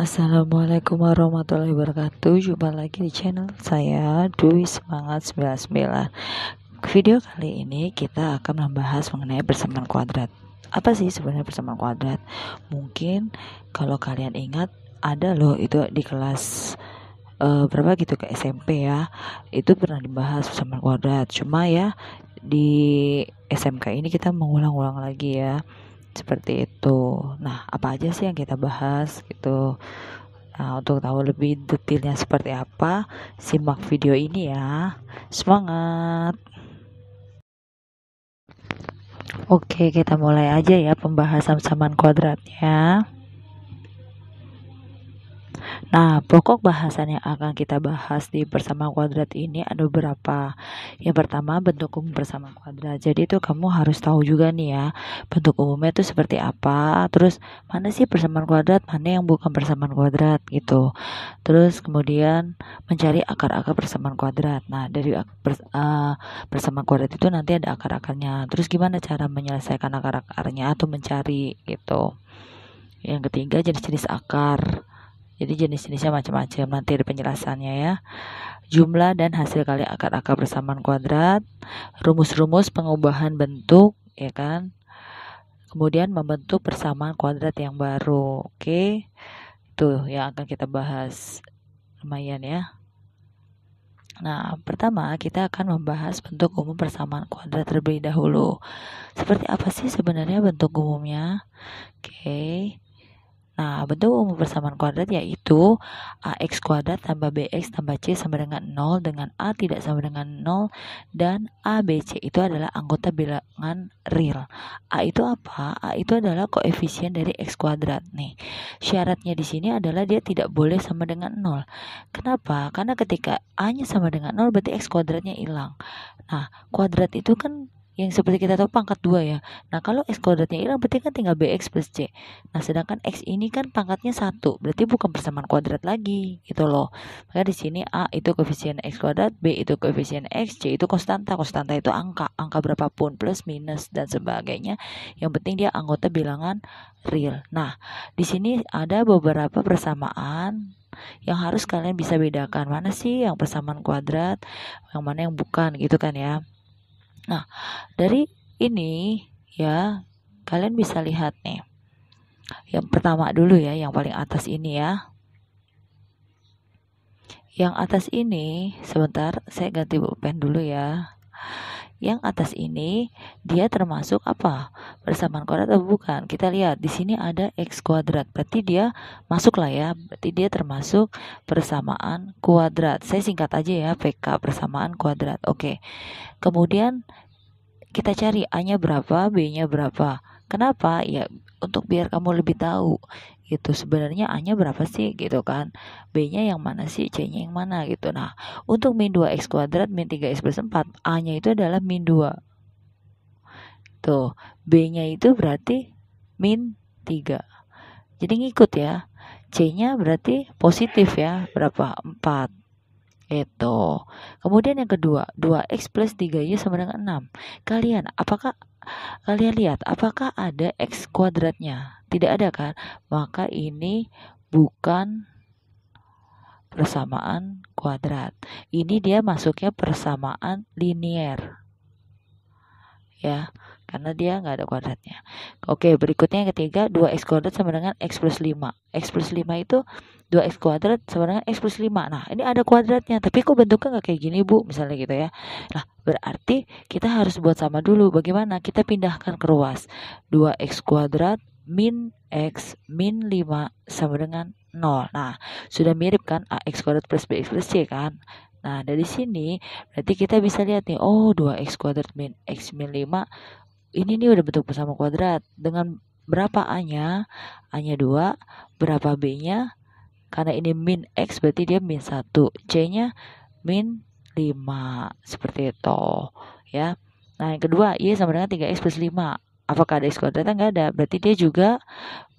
Assalamualaikum warahmatullahi wabarakatuh. Jumpa lagi di channel saya Dwi Semangat 99. Video kali ini kita akan membahas mengenai persamaan kuadrat. Apa sih sebenarnya persamaan kuadrat? Mungkin kalau kalian ingat ada loh itu di kelas berapa gitu ke SMP ya. Itu pernah dibahas persamaan kuadrat. Cuma ya di SMK ini kita mengulang-ulang lagi ya. Seperti itu. Nah, apa aja sih yang kita bahas gitu? Nah, untuk tahu lebih detailnya seperti apa, simak video ini ya. Semangat! Oke, kita mulai aja ya pembahasan persamaan kuadratnya. Nah, pokok bahasan yang akan kita bahas di persamaan kuadrat ini ada beberapa. Yang pertama, bentuk umum persamaan kuadrat. Jadi itu kamu harus tahu juga nih ya, bentuk umumnya itu seperti apa. Terus mana sih persamaan kuadrat, mana yang bukan persamaan kuadrat gitu. Terus kemudian mencari akar-akar persamaan kuadrat. Nah, dari persamaan kuadrat itu nanti ada akar-akarnya. Terus gimana cara menyelesaikan akar-akarnya atau mencari gitu. Yang ketiga, jenis-jenis akar. Jadi jenis-jenisnya macam-macam, nanti ada penjelasannya ya. Jumlah dan hasil kali akar-akar persamaan kuadrat, rumus-rumus pengubahan bentuk, ya kan. Kemudian membentuk persamaan kuadrat yang baru. Oke. Itu yang akan kita bahas. Lumayan ya. Nah, pertama kita akan membahas bentuk umum persamaan kuadrat terlebih dahulu. Seperti apa sih sebenarnya bentuk umumnya? Oke. Nah, bentuk umum persamaan kuadrat yaitu AX kuadrat tambah BX tambah C sama dengan 0 dengan A tidak sama dengan 0 dan ABC itu adalah anggota bilangan real. A itu apa? A itu adalah koefisien dari X kuadrat nih. Syaratnya di sini adalah dia tidak boleh sama dengan 0. Kenapa? Karena ketika A-nya sama dengan 0 berarti X kuadratnya hilang. Nah, kuadrat itu kan yang seperti kita tahu pangkat 2 ya. Nah, kalau X kuadratnya hilang berarti kan tinggal BX plus C. Nah, sedangkan X ini kan pangkatnya 1, berarti bukan persamaan kuadrat lagi gitu loh. Maka di sini A itu koefisien X kuadrat, B itu koefisien X, C itu konstanta. Konstanta itu angka berapapun, plus, minus dan sebagainya. Yang penting dia anggota bilangan real. Nah, di sini ada beberapa persamaan yang harus kalian bisa bedakan. Mana sih yang persamaan kuadrat, yang mana yang bukan gitu kan ya. Nah, dari ini ya kalian bisa lihat nih. Yang pertama dulu ya, yang paling atas ini ya. Yang atas ini, sebentar saya ganti pulpen dulu ya. Yang atas ini dia termasuk apa? Persamaan kuadrat atau bukan? Kita lihat di sini ada X kuadrat. Berarti dia masuk lah ya. Berarti dia termasuk persamaan kuadrat. Saya singkat aja ya, PK persamaan kuadrat. Oke. Kemudian kita cari A-nya berapa, B-nya berapa. Kenapa? Ya untuk biar kamu lebih tahu gitu. Sebenarnya A-nya berapa sih gitu kan. B-nya yang mana sih, C-nya yang mana gitu. Nah, untuk min 2x kuadrat min 3x plus 4, A-nya itu adalah min 2. Tuh, B-nya itu berarti min 3. Jadi ngikut ya. C-nya berarti positif ya. Berapa? 4. Itu. Kemudian yang kedua, 2x plus 3y sama dengan 6. Kalian lihat apakah ada x kuadratnya? Tidak ada kan? Maka ini bukan persamaan kuadrat. Ini dia masuknya persamaan linier. Ya, karena dia nggak ada kuadratnya. Oke, berikutnya yang ketiga, 2x kuadrat sama dengan x plus 5. X plus 5 itu 2x kuadrat sama dengan x plus 5. Nah, ini ada kuadratnya, tapi kok bentuknya nggak kayak gini, Bu? Misalnya gitu ya. Nah, berarti kita harus buat sama dulu. Bagaimana? Kita pindahkan ke ruas. 2x kuadrat min x min 5 sama dengan 0. Nah, sudah mirip kan? Ax kuadrat plus bx plus c kan? Nah, dari sini berarti kita bisa lihat nih, oh 2x kuadrat min x min 5, ini nih udah bentuk persamaan kuadrat. Dengan berapa A-nya? A-nya 2, berapa B-nya? Karena ini min x berarti dia min 1, C-nya min 5, seperti itu ya. Nah, yang kedua, Y sama dengan 3x plus 5. Apakah ada x kuadratnya? Enggak ada, berarti dia juga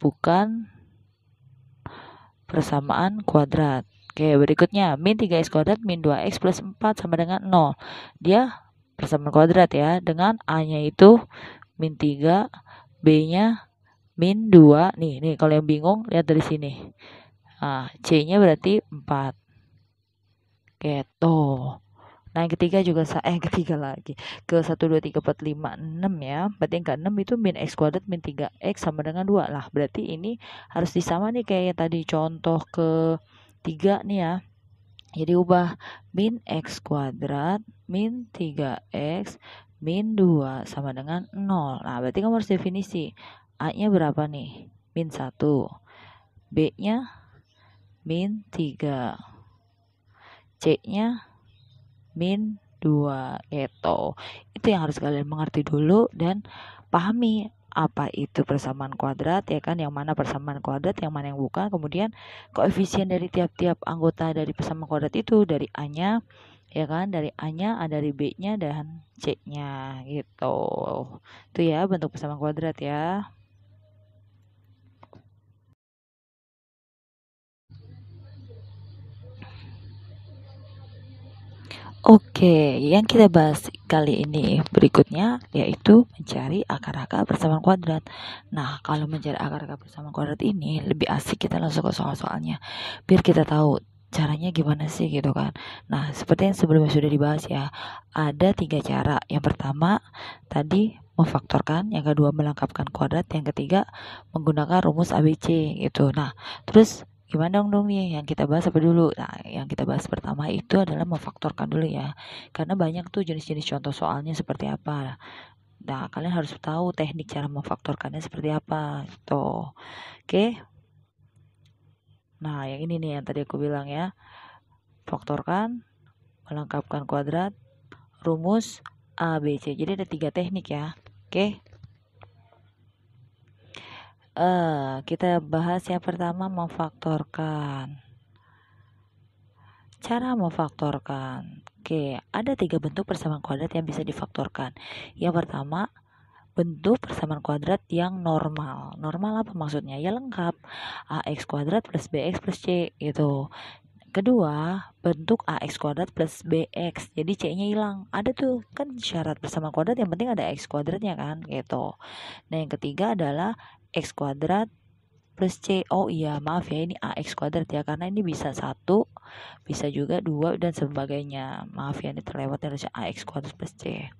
bukan persamaan kuadrat. Oke, berikutnya min 3x kuadrat min 2x plus 4 sama dengan 0. Dia persamaan kuadrat ya, dengan A-nya itu min 3, B-nya min 2. Nih kalau yang bingung lihat dari sini. Nah, C-nya berarti 4. Gitu. Nah, yang ketiga juga ketiga lagi. Ke 1, 2, 3, 4, 5, 6 ya. Berarti yang ke-6 itu min X kuadrat min 3X sama dengan 2 lah. Berarti ini harus disama nih kayak tadi contoh ke 3 nih ya. Jadi ubah min X kuadrat min 3X min 2 sama dengan 0. Nah, berarti kamu harus definisi. A-nya berapa nih? Min 1. B-nya min 3. C-nya min 2 gitu. Itu yang harus kalian mengerti dulu dan pahami apa itu persamaan kuadrat ya kan, yang mana persamaan kuadrat, yang mana yang bukan. Kemudian koefisien dari tiap-tiap anggota dari persamaan kuadrat itu, dari A-nya ya kan, dari A-nya, dari B-nya dan C-nya gitu. Itu ya bentuk persamaan kuadrat ya. Oke, yang kita bahas kali ini berikutnya yaitu mencari akar-akar persamaan kuadrat. Nah, kalau mencari akar-akar persamaan kuadrat ini lebih asik kita langsung ke soal-soalnya, biar kita tahu caranya gimana sih gitu kan. Nah, seperti yang sebelumnya sudah dibahas ya, ada 3 cara. Yang pertama tadi memfaktorkan, yang kedua melengkapkan kuadrat, yang ketiga menggunakan rumus ABC gitu. Nah, terus gimana dong nih yang kita bahas apa dulu? Nah, yang kita bahas pertama itu adalah memfaktorkan dulu ya. Karena banyak tuh jenis-jenis contoh soalnya seperti apa. Nah, kalian harus tahu teknik cara memfaktorkannya seperti apa gitu. Oke. Nah, yang ini nih yang tadi aku bilang ya. Faktorkan, melengkapkan kuadrat, rumus A, B, C. Jadi ada 3 teknik ya. Oke. Kita bahas yang pertama memfaktorkan. Cara memfaktorkan. Oke, ada 3 bentuk persamaan kuadrat yang bisa difaktorkan. Yang pertama, bentuk persamaan kuadrat yang normal. Normal apa maksudnya? Ya lengkap. AX kuadrat plus BX plus C gitu. Kedua, bentuk AX kuadrat plus BX. Jadi C-nya hilang. Ada tuh kan syarat persamaan kuadrat yang penting ada X kuadratnya kan gitu. Nah, yang ketiga adalah X kuadrat plus C. Oh iya, maaf ya, ini AX kuadrat ya, karena ini bisa 1, bisa juga 2 dan sebagainya. Maaf ya, ini terlewat harusnya AX kuadrat plus C.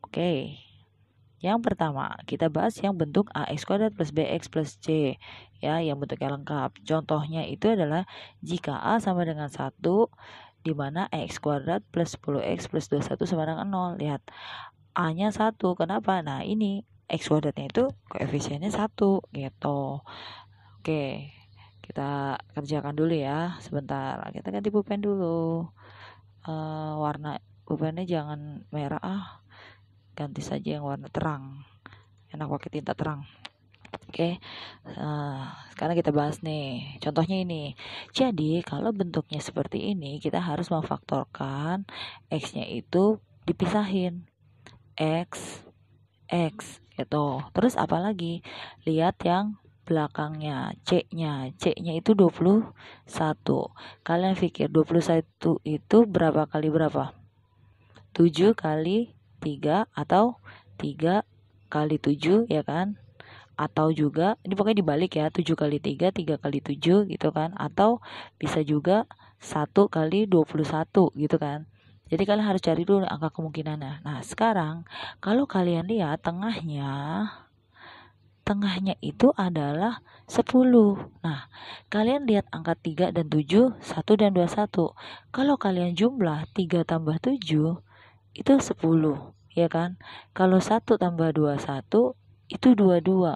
Oke. Yang pertama, kita bahas yang bentuk AX kuadrat plus BX plus C ya, yang bentuknya lengkap. Contohnya itu adalah jika A sama dengan 1, di mana X kuadrat plus 10X plus 21 sama dengan 0. Lihat, A-nya 1. Kenapa? Nah, ini X kuadratnya itu koefisiennya 1 gitu. Oke, kita kerjakan dulu ya sebentar. Kita ganti pulpen dulu. Warna pulpennya jangan merah ganti saja yang warna terang. Enak pakai tinta terang. Oke, sekarang kita bahas nih. Contohnya ini. Jadi kalau bentuknya seperti ini, kita harus memfaktorkan X-nya itu dipisahin. X, X gitu. Terus apa lagi? Lihat yang belakangnya, C-nya itu 21. Kalian pikir 21 itu berapa kali berapa? 7 kali 3 atau 3 kali 7 ya kan? Atau juga ini pokoknya dibalik ya, 7 kali 3, 3 kali 7 gitu kan? Atau bisa juga 1 kali 21 gitu kan? Jadi kalian harus cari dulu angka kemungkinannya. Nah, sekarang kalau kalian lihat tengahnya itu adalah 10. Nah, kalian lihat angka 3 dan 7, 1 dan 21. Kalau kalian jumlah 3 tambah 7 itu 10, ya kan? Kalau 1 tambah 21 itu 22.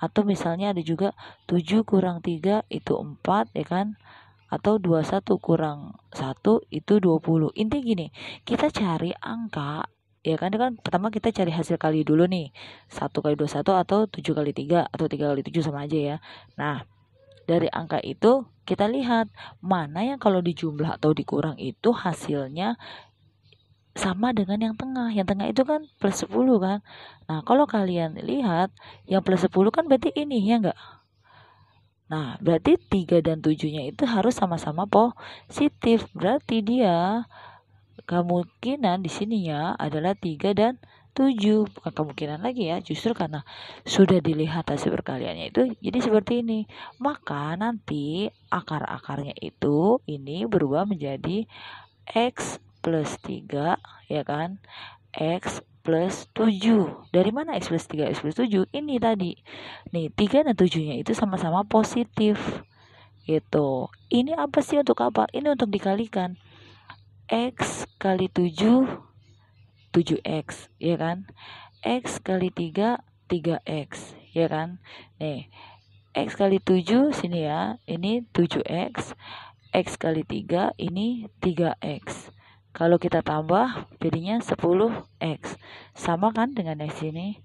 Atau misalnya ada juga 7 kurang 3 itu 4, ya kan? Atau 21 kurang 1 itu 20. Intinya gini, kita cari angka ya kan, pertama kita cari hasil kali dulu nih, 1 kali 21 atau 7 kali 3 atau 3 kali 7 sama aja ya. Nah, dari angka itu kita lihat mana yang kalau dijumlah atau dikurang itu hasilnya sama dengan yang tengah. Yang tengah itu kan plus 10 kan. Nah, kalau kalian lihat yang plus 10 kan berarti ini ya enggak? Nah, berarti 3 dan 7-nya itu harus sama-sama positif. Berarti dia kemungkinan di sininya adalah 3 dan 7. Bukan kemungkinan lagi ya, justru karena sudah dilihat hasil perkaliannya itu jadi seperti ini. Maka nanti akar-akarnya itu ini berubah menjadi X plus 3, ya kan? X plus 7. Dari mana X plus 3, X plus 7? Ini tadi. Nih, 3 dan 7-nya itu sama-sama positif. Gitu. Ini apa sih, untuk apa? Ini untuk dikalikan. X kali 7, 7X, ya kan? X kali 3, 3X, ya kan? Nih, X kali 7 sini ya. Ini 7X. X kali 3 ini 3X. Kalau kita tambah jadinya 10X. Sama kan dengan X ini?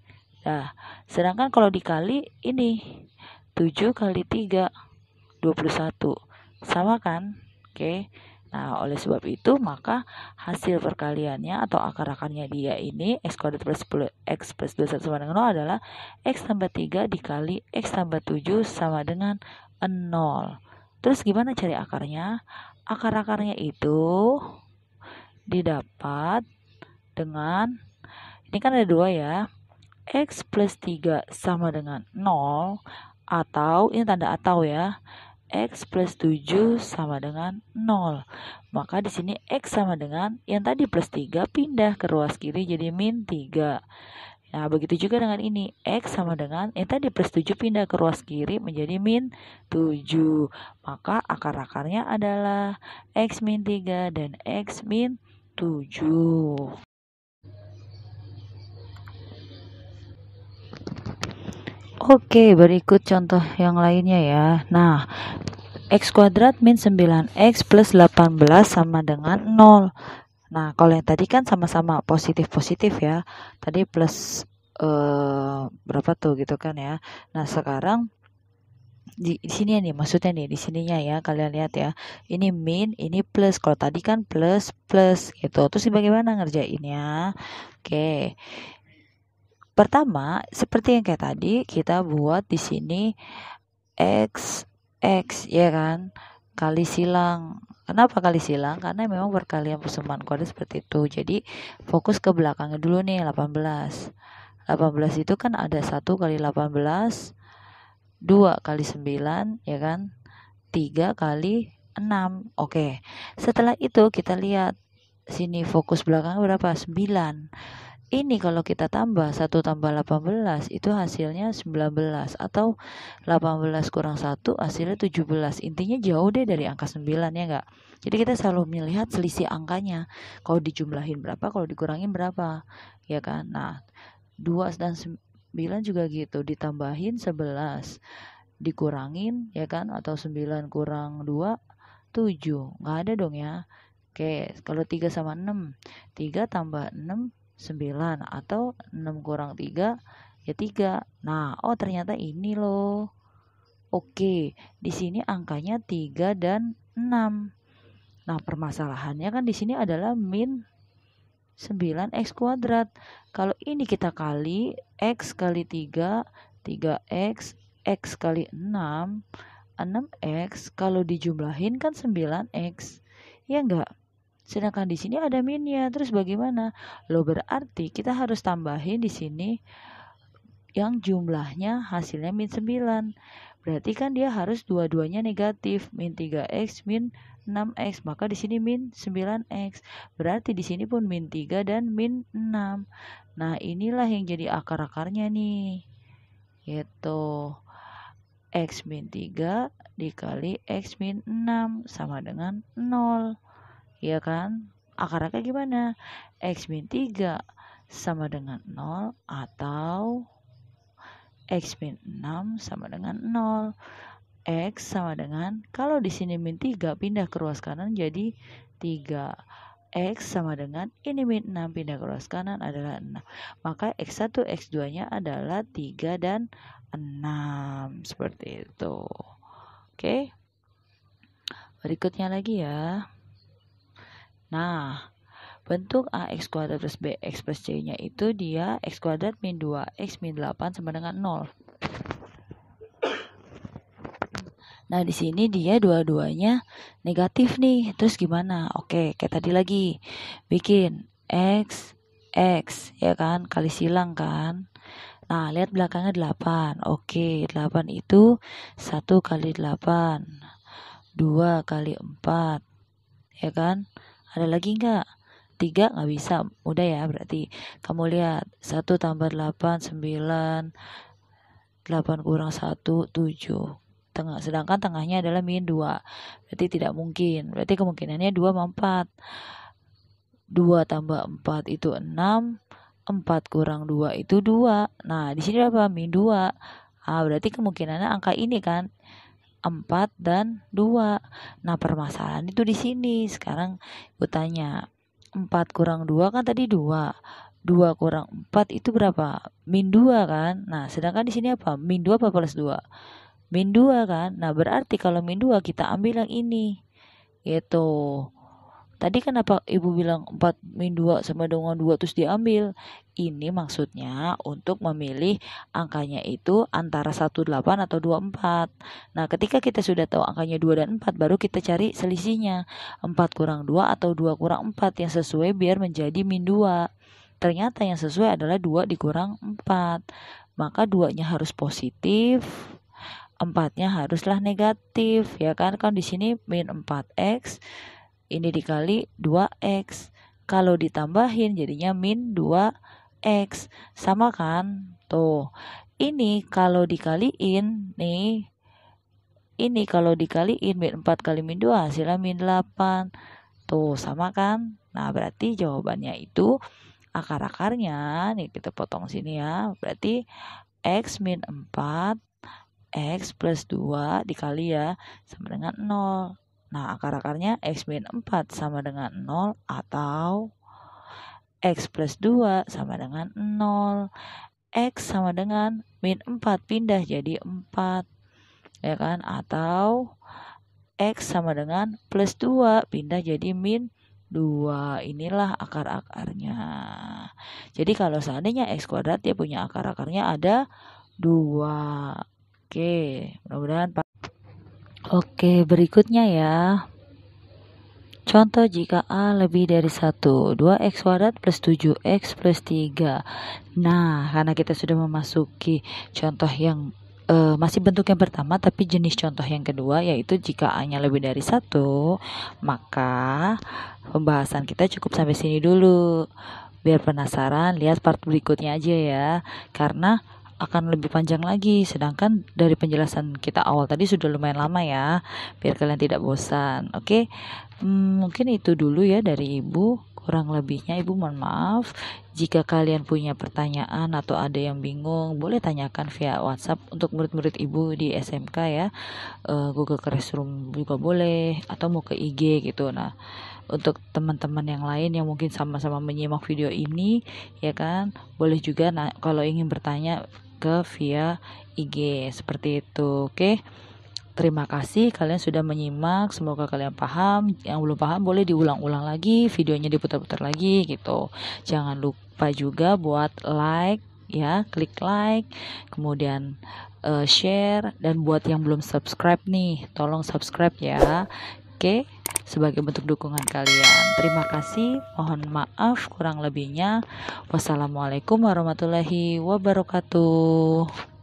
Nah, sedangkan kalau dikali ini 7 kali 3 21. Sama kan? Oke. Nah, oleh sebab itu maka hasil perkaliannya atau akar-akarnya dia ini X kuadrat plus 10 X plus 21 sama dengan 0 adalah X tambah 3 dikali X tambah 7 sama dengan 0. Terus gimana cari akarnya? Akar-akarnya itu didapat dengan, ini kan ada 2 ya, X plus 3 sama dengan 0, atau ini tanda atau ya, X plus 7 sama dengan 0. Maka di sini X sama dengan yang tadi plus 3 pindah ke ruas kiri jadi min 3. Nah, begitu juga dengan ini. X sama dengan yang tadi plus 7 pindah ke ruas kiri menjadi min 7. Maka akar-akarnya adalah X min 3 dan X min 7. Oke, berikut contoh yang lainnya ya. Nah, X kuadrat min 9X plus 18 sama dengan 0. Nah, kalau yang tadi kan sama-sama positif-positif ya. Tadi plus berapa tuh gitu kan ya. Nah, sekarang di sini nih, maksudnya nih di sininya ya, kalian lihat ya. Ini min, ini plus. Kalau tadi kan plus plus gitu. Terus bagaimana ngerjainnya? Oke. Pertama, seperti yang kayak tadi, kita buat di sini X ya kan, kali silang. Kenapa kali silang? Karena memang perkalian persamaan kuadrat seperti itu. Jadi fokus ke belakangnya dulu nih, 18. 18 itu kan ada 1 kali 18, 2 kali 9, ya kan? 3 kali 6. Oke. Setelah itu kita lihat sini fokus belakangnya berapa? 9. Ini kalau kita tambah 1 tambah 18 itu hasilnya 19, atau 18 kurang 1 hasilnya 17. Intinya jauh deh dari angka 9, ya enggak? Jadi kita selalu melihat selisih angkanya. Kalau dijumlahin berapa, kalau dikurangin berapa, ya kan? Nah, 2 dan 9 juga gitu, ditambahin 11, dikurangin, ya kan? Atau 9 kurang 2, 7. Nggak ada dong ya. Oke, kalau 3 sama 6, 3 tambah 6, 9, atau 6 kurang 3 ya 3. Nah, oh ternyata ini loh. Oke, di sini angkanya 3 dan 6. Nah, permasalahannya kan di sini adalah min 9x kuadrat. Kalau ini kita kali x kali 3, 3x, x kali 6, 6x, kalau dijumlahin kan 9x. Ya enggak? Sedangkan di sini ada minnya. Terus bagaimana? Loh, berarti kita harus tambahin di sini yang jumlahnya hasilnya min 9. Berarti kan dia harus dua-duanya negatif, min 3x, min 6x. Maka di sini min 9x. Berarti di sini pun min 3 dan min 6. Nah, inilah yang jadi akar-akarnya nih. Yaitu x min 3 dikali x min 6 sama dengan 0. Ya kan? Akar-akarnya gimana? X min 3 sama dengan 0, atau X min 6 sama dengan 0. X sama dengan, kalau di sini min 3 pindah ke ruas kanan jadi 3. X sama dengan ini min 6 pindah ke ruas kanan adalah 6. Maka X1, X2 nya adalah 3 dan 6. Seperti itu. Oke. Berikutnya lagi ya. Nah, bentuk AX kuadrat plus BX plus C-nya itu dia X kuadrat min 2X min 8 sama dengan 0. Nah, di sini dia dua-duanya negatif nih. Terus gimana? Oke, kayak tadi lagi. Bikin X, X, ya kan? Kali silang kan? Nah, lihat belakangnya 8. Oke, 8 itu 1 kali 8. 2 kali 4. Ya kan? Ada lagi nggak? 3 nggak bisa. Udah ya, berarti kamu lihat 1 tambah 8, 9. 8 kurang 1, 7. Sedangkan tengahnya adalah min 2. Berarti tidak mungkin. Berarti kemungkinannya 2 sama 4. 2 tambah 4 itu 6. 4 kurang 2 itu 2. Nah, di sini apa? Min 2. Berarti kemungkinannya angka ini kan 4 dan 2. Nah, permasalahan itu di sini. Sekarang gue tanya, 4 kurang 2 kan tadi 2. 2 kurang 4 itu berapa? Min 2 kan? Nah, sedangkan di sini apa? Min 2 apa plus 2? Min 2 kan? Nah, berarti kalau min 2 kita ambil yang ini. Gitu. Tadi kenapa ibu bilang 4 min 2 sama dengan 2 terus diambil? Ini maksudnya untuk memilih angkanya itu antara 18 atau 24. Nah, ketika kita sudah tahu angkanya 2 dan 4, baru kita cari selisihnya. 4 kurang 2 atau 2 kurang 4 yang sesuai biar menjadi min 2. Ternyata yang sesuai adalah 2 dikurang 4. Maka 2-nya harus positif, 4-nya haruslah negatif, ya kan? Kan di sini min 4x, ini dikali 2x. Kalau ditambahin jadinya min 2x. Sama kan? Tuh. Ini kalau dikaliin nih. Ini kalau dikaliin min 4 kali min 2 hasilnya min 8. Tuh, sama kan? Nah, berarti jawabannya itu akar-akarnya nih kita potong sini ya. Berarti x min 4 x plus 2 dikali ya sama dengan 0. Nah, akar-akarnya x min 4 sama dengan 0 atau x plus 2 sama dengan 0. X sama dengan min 4 pindah jadi 4. Ya kan? Atau X sama dengan plus 2 pindah jadi min 2. Inilah akar-akarnya. Jadi kalau seandainya X kuadrat dia punya akar-akarnya ada 2. Oke, mudah-mudahan Pak. Oke, berikutnya ya. Contoh jika A lebih dari 1, 2x kuadrat plus 7x plus 3. Nah, karena kita sudah memasuki contoh yang masih bentuk yang pertama, tapi jenis contoh yang kedua, yaitu jika A-nya lebih dari 1, maka pembahasan kita cukup sampai sini dulu. Biar penasaran, lihat part berikutnya aja ya. Karena akan lebih panjang lagi, sedangkan dari penjelasan kita awal tadi sudah lumayan lama ya, biar kalian tidak bosan. Oke, mungkin itu dulu ya dari ibu, kurang lebihnya ibu mohon maaf. Jika kalian punya pertanyaan atau ada yang bingung, boleh tanyakan via WhatsApp untuk murid-murid ibu di SMK ya, Google Classroom juga boleh, atau mau ke IG gitu. Nah, untuk teman-teman yang lain yang mungkin sama-sama menyimak video ini, ya kan, boleh juga kalau ingin bertanya ke via IG seperti itu. Oke, terima kasih kalian sudah menyimak, semoga kalian paham. Yang belum paham boleh diulang-ulang lagi, videonya diputar-putar lagi gitu. Jangan lupa juga buat like ya, klik like, kemudian share, dan buat yang belum subscribe nih, tolong subscribe ya. Oke, sebagai bentuk dukungan kalian. Terima kasih, mohon maaf kurang lebihnya. Wassalamualaikum warahmatullahi wabarakatuh.